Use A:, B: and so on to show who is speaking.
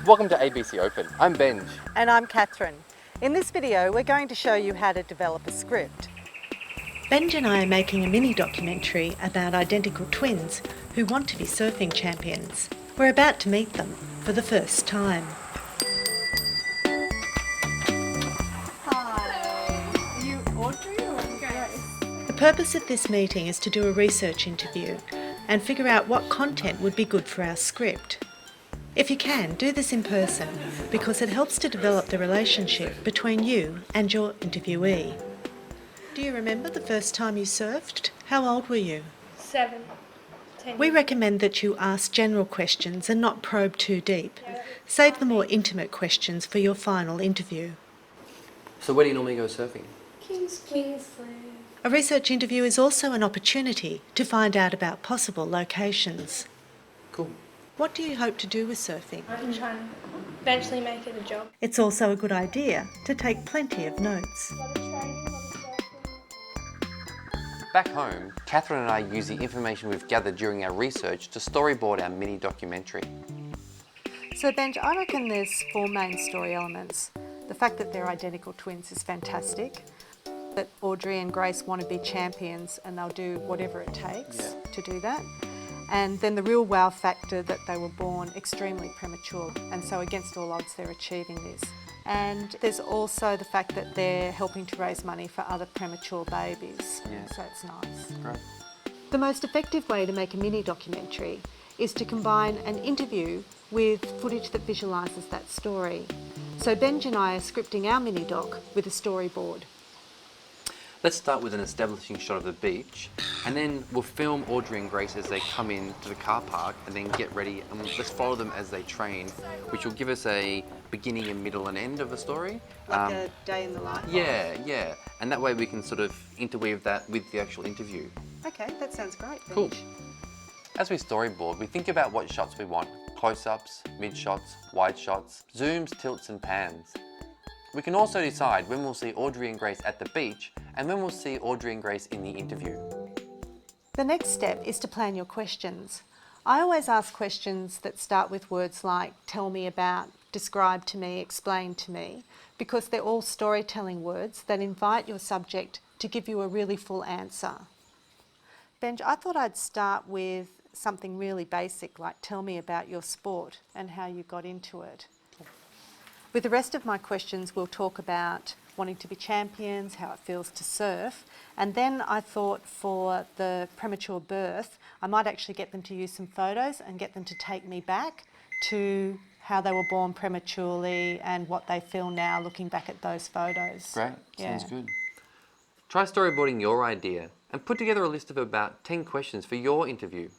A: Welcome to ABC Open. I'm Benj.
B: And I'm Catherine. In this video, we're going to show you how to develop a script. Benj and I are making a mini documentary about identical twins who want to be surfing champions. We're about to meet them for the first time.
C: Hi. Are you Audrey or Grace?
B: The purpose of this meeting is to do a research interview and figure out what content would be good for our script. If you can, do this in person because it helps to develop the relationship between you and your interviewee. Do you remember the first time you surfed? How old were you?
C: 7, 10.
B: We recommend that you ask general questions and not probe too deep. Save the more intimate questions for your final interview.
A: So where do you normally go surfing?
C: Queensland.
B: A research interview is also an opportunity to find out about possible locations.
A: Cool.
B: What do you hope to do with surfing?
C: I'm trying to eventually make it a job.
B: It's also a good idea to take plenty of notes.
C: A lot of training, a lot of surfing.
A: Back home, Catherine and I use the information we've gathered during our research to storyboard our mini documentary.
B: So Benj, I reckon there's 4 main story elements. The fact that they're identical twins is fantastic. That Audrey and Grace want to be champions and they'll do whatever it takes to do that. And then the real wow factor that they were born extremely premature, and so against all odds they're achieving this. And there's also the fact that they're helping to raise money for other premature babies, so it's nice.
A: Great.
B: The most effective way to make a mini documentary is to combine an interview with footage that visualises that story. So Benj and I are scripting our mini doc with a storyboard.
A: Let's start with an establishing shot of the beach, and then we'll film Audrey and Grace as they come in to the car park and then get ready, and let's follow them as they train, which will give us a beginning and middle and end of the story.
B: Like a day in the life.
A: Yeah. And that way we can sort of interweave that with the actual interview.
B: Okay, that sounds great.
A: Cool.
B: Benj.
A: As we storyboard, we think about what shots we want. Close-ups, mid-shots, wide shots, zooms, tilts and pans. We can also decide when we'll see Audrey and Grace at the beach and when we'll see Audrey and Grace in the interview.
B: The next step is to plan your questions. I always ask questions that start with words like tell me about, describe to me, explain to me, because they're all storytelling words that invite your subject to give you a really full answer. Benj, I thought I'd start with something really basic like tell me about your sport and how you got into it. With the rest of my questions, we'll talk about wanting to be champions, how it feels to surf, and then I thought for the premature birth, I might actually get them to use some photos and get them to take me back to how they were born prematurely and what they feel now looking back at those photos.
A: Great, sounds good. Try storyboarding your idea and put together a list of about 10 questions for your interview.